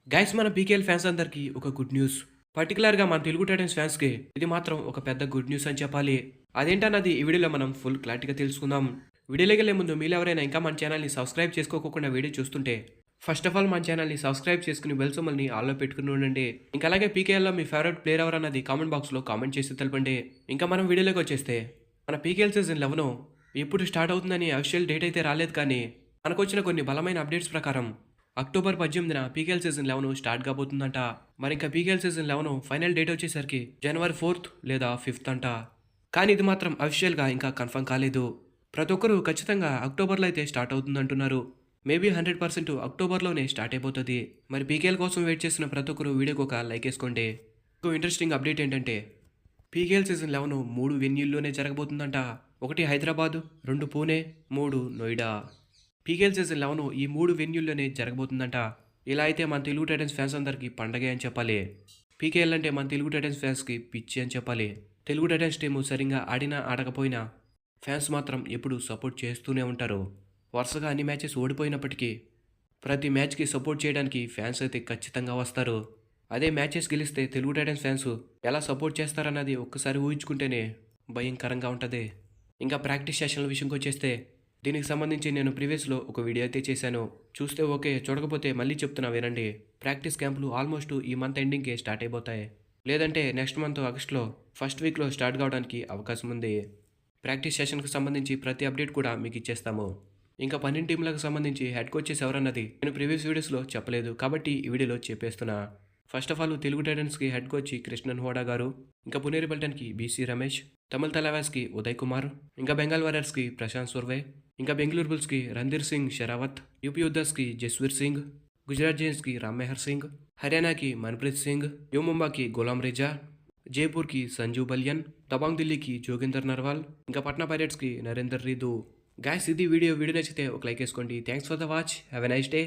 Guys మన PKL fans అందరికీ ఒక గుడ్ న్యూస్. పర్టికులర్‌గా మన తెలుగు టైటన్స్ ఫ్యాన్స్‌కి ఇది మాత్రం ఒక పెద్ద గుడ్ న్యూస్ అని చెప్పాలి. అదేంటన్నది ఈ వీడియోలో మనం ఫుల్ క్లారిటీగా తెలుసుకుందాం. వీడియోలోకెళ్ళే ముందు మీలో ఎవరైనా ఇంకా మన ఛానల్‌ని సబ్స్క్రైబ్ చేసుకోకుండా వీడియో చూస్తుంటే ఫస్ట్ ఆఫ్ ఆల్ మన ఛానల్‌ని సబ్స్క్రైబ్ చేసుకుని బెల్ సింబల్‌ని ఆల్‌లో పెట్టుకుని ఉండండి. ఇంకా అలాగే పీకేఎల్‌లో మీ ఫేవరెట్ ప్లేయర్ ఎవరన్నది కామెంట్ బాక్స్‌లో కామెంట్ చేసి తెలపండి. ఇంకా మనం వీడియోలోకి వచ్చేస్తే మన పీకేఎల్ సీజన్ 11 ఎప్పుడు స్టార్ట్ అవుతుందని అఫీషియల్ డేట్ అయితే రాలేదు కానీ మనకొచ్చిన కొన్ని బలమైన అప్డేట్స్ ప్రకారం అక్టోబర్ 18న పీకేఎల్ సీజన్ 11 స్టార్ట్ కాబోతుందంట. మరి ఇంకా పీకేఎల్ సీజన్ 11 ఫైనల్ డేట్ వచ్చేసరికి జనవరి 4th లేదా 5th అంట. కానీ ఇది మాత్రం అఫీషియల్‌గా ఇంకా కన్ఫర్మ్ కాలేదు. ప్రతి ఒక్కరూ ఖచ్చితంగా అక్టోబర్‌లో అయితే స్టార్ట్ అవుతుందంటున్నారు. మేబీ 100% అక్టోబర్‌లోనే స్టార్ట్ అయిపోతుంది. మరి పీకేఎల్ కోసం వెయిట్ చేస్తున్న ప్రతి ఒక్కరు వీడియోకి ఒక లైక్ వేసుకోండి. ఇంకో ఇంట్రెస్టింగ్ అప్డేట్ ఏంటంటే PKL season 11 3 వెన్యూల్లోనే జరగబోతుందంట. 1 Hyderabad, 2 Pune, 3 Noida. PKL season 11 ఈ 3 వెన్యూల్లోనే జరగబోతుందంట. ఇలా అయితే మన తెలుగు టైటన్స్ ఫ్యాన్స్ అందరికీ పండగే అని చెప్పాలి. పీకేఎల్ అంటే మన తెలుగు టైటన్స్ ఫ్యాన్స్కి పిచ్చి అని చెప్పాలి. తెలుగు టైటన్స్ టీము సరిగ్గా ఆడినా ఆడకపోయినా ఫ్యాన్స్ మాత్రం ఎప్పుడూ సపోర్ట్ చేస్తూనే ఉంటారు. వరుసగా అన్ని మ్యాచెస్ ఓడిపోయినప్పటికీ ప్రతి మ్యాచ్కి సపోర్ట్ చేయడానికి ఫ్యాన్స్ అయితే ఖచ్చితంగా వస్తారు. అదే మ్యాచెస్ గెలిస్తే తెలుగు టైటన్స్ ఫ్యాన్స్ ఎలా సపోర్ట్ చేస్తారన్నది ఒక్కసారి ఊహించుకుంటేనే భయంకరంగా ఉంటుంది. ఇంకా ప్రాక్టీస్ సెషన్ల విషయంకి వచ్చేస్తే దీనికి సంబంధించి నేను ప్రీవియస్లో ఒక వీడియో అయితే చేశాను. చూస్తే ఓకే, చూడకపోతే మళ్ళీ చెప్తున్నా వినండి. ప్రాక్టీస్ క్యాంపులు ఆల్మోస్ట్ ఈ మంత్ ఎండింగ్కే స్టార్ట్ అయిపోతాయి. లేదంటే నెక్స్ట్ మంత్ ఆగస్టులో ఫస్ట్ వీక్లో స్టార్ట్ కావడానికి అవకాశం ఉంది. ప్రాక్టీస్ సెషన్కి సంబంధించి ప్రతి అప్డేట్ కూడా మీకు ఇచ్చేస్తాము. ఇంకా 12 టీంలకు సంబంధించి హెడ్ కోచెస్ ఎవరన్నది నేను ప్రీవియస్ వీడియోస్లో చెప్పలేదు కాబట్టి ఈ వీడియోలో చెప్పేస్తున్నా. ఫస్ట్ ఆఫ్ ఆల్ తెలుగు టైటన్స్కి హెడ్ కోచ్ కృష్ణన్ హోడా గారు, ఇంకా పునేరి పల్టన్కి బీసీ రమేష్, తమిళ తలవాస్కి ఉదయ్ కుమార్, ఇంకా బెంగాల్ వారియర్స్కి ప్రశాంత్ సుర్వే, ఇంకా బెంగళూరు బుల్స్కి రణ్ధీర్ సింగ్ షెరావత్, యూపీ యుద్ధర్స్కి జస్వీర్ సింగ్, గుజరాత్ జైన్స్కి రామ్ మెహర్ సింగ్, హర్యానాకి మన్ప్రీత్ సింగ్, న్యూ ముంబాకి గులాం రిజా, జైపూర్కి సంజు బలియన్, తబాంగ్ ఢిల్లీకి జోగిందర్ నర్వాల్, ఇంకా పట్నా పైరేట్స్కి నరేందర్ రీదు. గాయస్ ఇది వీడియో నచ్చితే ఒక లైక్ వేసుకోండి. Thanks for the watch. Have a nice day.